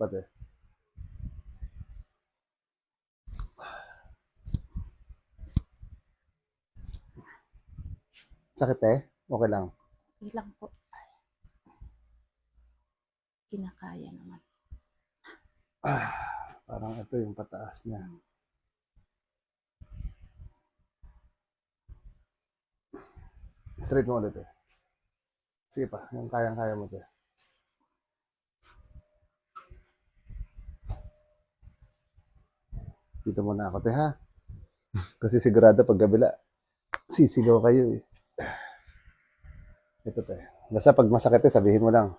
Pati. Sakit eh? Okay lang. Ilang po. Kinakaya naman. Parang ito yung pataas niya. Straight mo ulit eh. Sige pa, yung kayang-kaya mo te. Dito muna ako te ha. Kasi sigurado pag kabila, sisigaw kayo eh. Ito te. Basta pag masakit eh, sabihin mo lang.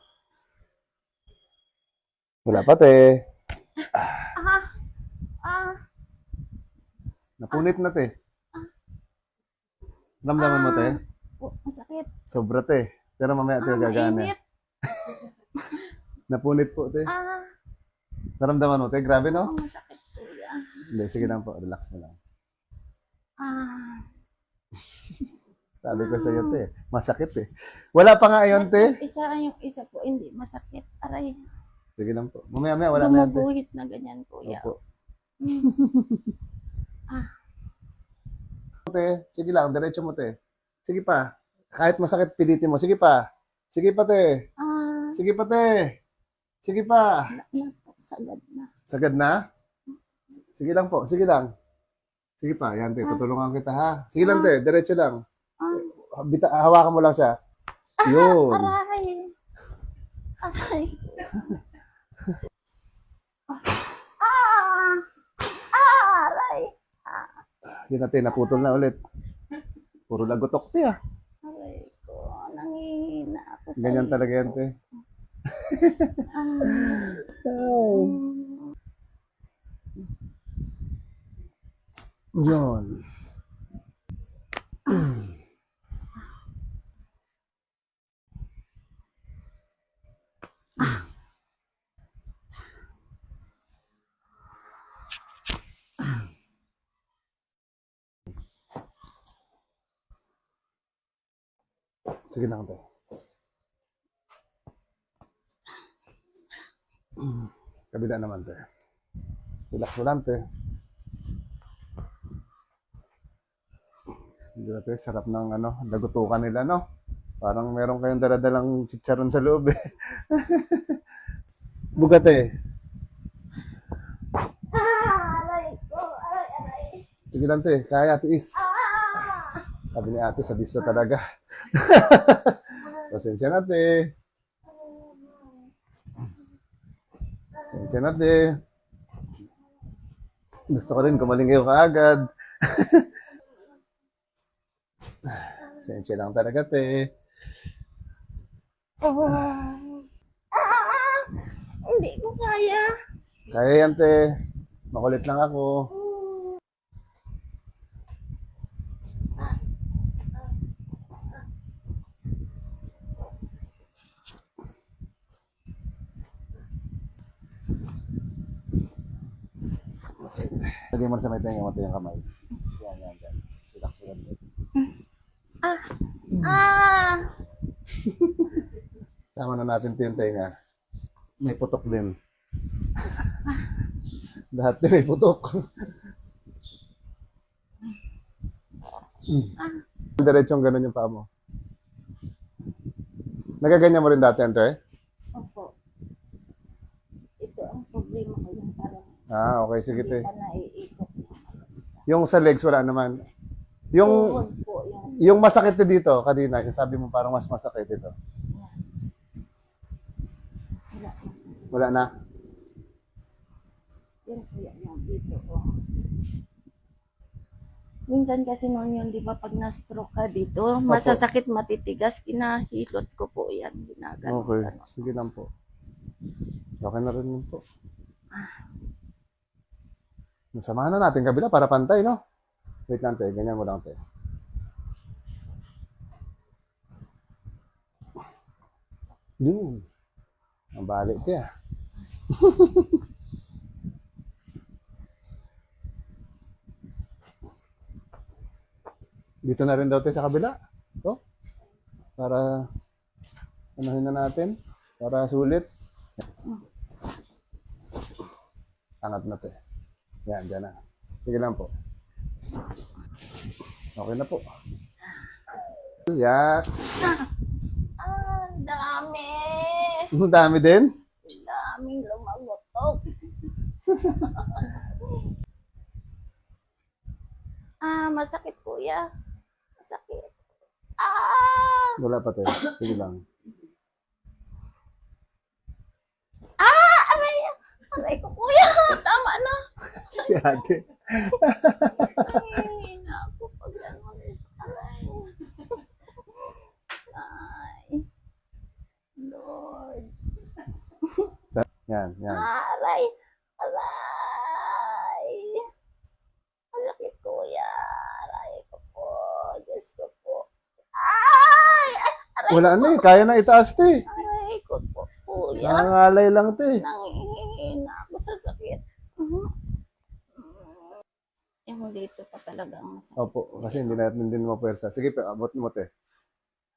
Wala pa te. Napunit na te. Ramdaman mo te? Po, masakit. Sobra te. Pero mamaya te gagana. Mainit. Napunit po te. Naramdaman mo te? Grabe no? Masakit po yan. Hindi, sige lang po. Relax mo lang. Sabi ko sa'yo te. Masakit eh. Wala pa nga ayon te. Yung isa po, hindi masakit. Aray. Sige lang po. Mamaya wala na yan te. Gumuguhit na ganyan, kuya. Opo. Te, sige lang, diretso mo te. Sige pa. Kahit masakit, pilitin mo. Sige pa. Sige pa te. Sige pa te. Sige pa. Po, sagad na. Sagad na? Sige lang po. Sige lang. Sige pa. Yan te, tutulungan kita ha. Sige lang te, diretso lang. Hawakan mo lang siya. Yun. Aray. Aray. Aray. Yun na te, naputol na ulit. Puro lagotok te ah. Aray ko, nangihina ako sa Ganyan talaga yan te. Ay. Yun. Sige lang te. Kabila naman te. Relax mo lang te. Hindi na te, sarap ng lagutukan nila no. Parang meron kayong daladalang chicharon sa loob eh. Bugat eh. aray ko, aray. Sige lang te, kaya tiis. Sabi ni ate, sadista talaga. Pasensya na te. Pasensya na te. Gusto ko rin kumaling kayo kaagad. Pasensya lang talaga te. Hindi ko kaya. Kaya yan te. Makulit lang ako. Lagay mo na sa may tenga mo yung kamay. Yan. Relax mo lang. Tama na natin yung tenga. May putok din. Lahat din may putok. Diretsong ganun yung paa mo. Nagaganyan mo rin dati, Ante? Opo. Ito ang problema ko yung parang Okay, sige te. hindi ka naiikot. Yung sa legs, wala naman. Yung, Tuhod po yung yung masakit na dito, kanina, yung sabi mo parang mas masakit dito. Wala na. Yan po yung dito ko. Minsan kasi noon yun, di ba, pag na-stroke ka dito, masasakit, matitigas, kinahilot ko po yan. Ginagano. Okay, sige lang po. Okay na rin yun po. Samahan na natin kabila para pantay, no? Wait lang, te. Ganyan mo lang, te. Yun. Ang balik, te, ah. Dito na rin daw, te, sa kabila. To. Para, anuhin na natin. Para sulit. Angat na, te. Yan, dyan na. Sige lang po. Okay na po. Yan. Ang dami. Ang dami din. Ang daming lumagotok. Masakit kuya. Masakit. Wala pa, te. Sige lang. Aray! Aray ko kuya. Tama na. Si ate. Ay, naku, pag gano'n. Aray. Ay. Lord. Yan, yan. Aray. Aray. Malakit kuya. Aray ko po. Diyos ko po. Ay! Aray Wala na eh. Kaya na itaas, te. Aray ko po kuya. Nangangalay lang, te. Nangihina ako sa sakit. Yung dito pa talaga ang masakit. Opo, kasi hindi natin din mapwersa. Sige, pe, abot mo, te.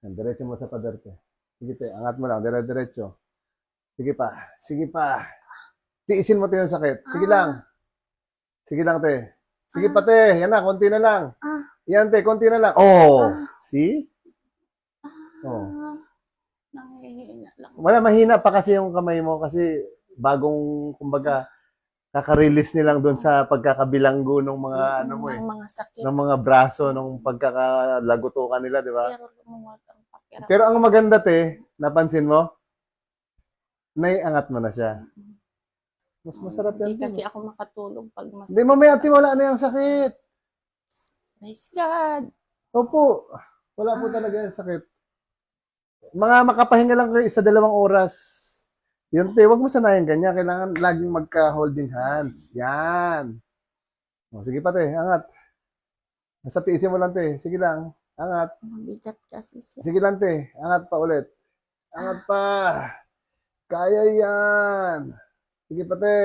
Yan, diretso mo sa pader, te. Sige, te. Angat mo lang. Diretso. Sige pa. Sige pa. Tiisin mo, te, yung sakit. Sige lang. Sige lang, te. Sige pa, te. Yan na, konti na lang. Yan, te, konti na lang. Oh! See? Oh. Nangihina lang. Wala, mahina pa kasi yung kamay mo kasi bagong, kumbaga, kaka-release nilang doon sa pagkakabilanggo ng mga, ano mo eh, Ng mga sakit. ng mga braso, ng pagkakalagutukan nila, di ba? Pero lumuwag ang pakiramdam. Pero ang maganda, te, napansin mo, naiangat mo na siya. Mas masarap yan. Hindi kasi ako makatulog pag masakit. Hindi, mamaya, te, wala na yung sakit. Praise God. Opo, wala po talaga yung sakit. Mga makapahinga lang kayo 1-2 oras. Yun, te, wag mo sanayin ganyan. Kailangan laging magka-holding hands. Yan. O, sige pa, te, angat. Nasa tiisin mo lang, te. Sige lang, angat. Mabigat kasi siya. Sige lang, te. Angat pa ulit. Angat pa. Kaya yan. Sige pa, te.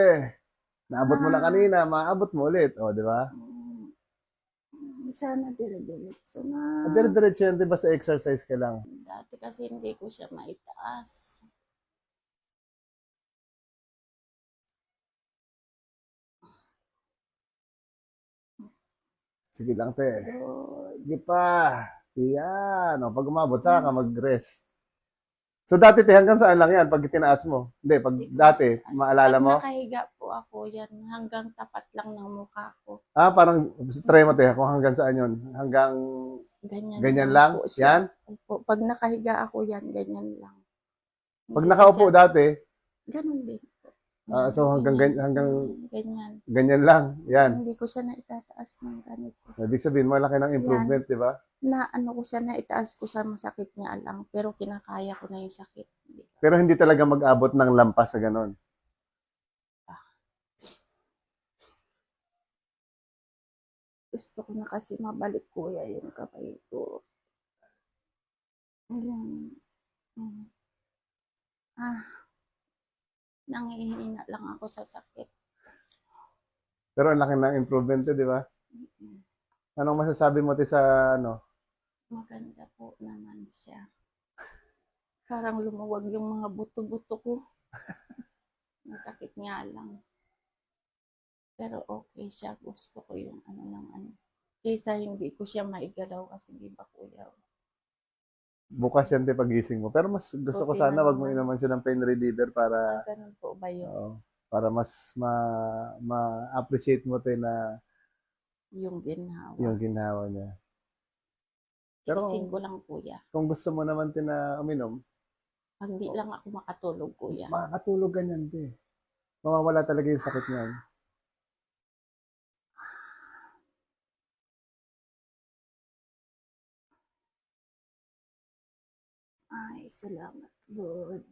Naabot mo na kanina, maabot mo ulit. O, di ba? Sana dire-diretso na. Dire-diretso yan, di ba, sa exercise ka lang? Dati kasi hindi ko siya maitaas. Sige lang, te. Lord. Sige pa. Yan. O, pag umabot, saka ka mag-rest. So, dati, te, hanggang saan lang yan pag tinaas mo? Hindi, pag dati, maalala mo? Pag nakahiga po ako yan, hanggang tapat lang ng mukha ko. Ah, parang, try mo, te, kung hanggang saan yun. Hanggang ganyan lang? po siya. Yan? Opo, pag nakahiga ako yan, ganyan lang. Pag Hindi nakaupo ko siya- dati, Ganun din. so hanggang Ganyan. ganyan lang. Yan. Hindi ko siya naitataas ng ganito. Ibig sabihin, malaki ng improvement, di ba? Na ano ko siya, naitaas ko siya, masakit nga lang. Pero kinakaya ko na yung sakit. Pero hindi talaga mag-abot ng lampas sa ganon. Gusto ko na kasi mabalik kuya yung kamay ko. Ayan. Nangihina lang ako sa sakit. Pero ang laki ng improvement, di ba? Anong masasabi mo, te, sa ano? Maganda po naman siya. Parang lumuwag yung mga buto-buto ko. Masakit nga lang. Pero okay siya. Gusto ko yung ano ng ano. Kaysa hindi ko siya maigalaw kasi di ba kuya? Bukas yan, te, pagising mo. Pero mas gusto ko Okay sana na wag mo naman. inuman siya ng pain reliever para Ganun po ba yun? oo, para mas ma-appreciate mo, te, na Yung ginhawa. yung ginawa niya. Pero Tiisin ko lang kuya. kung gusto mo naman, te, na uminom, Pag di lang ako makatulog kuya. makakatulog ganyan, te. Mawawala talaga yung sakit niyan. Ay, salamat Lord.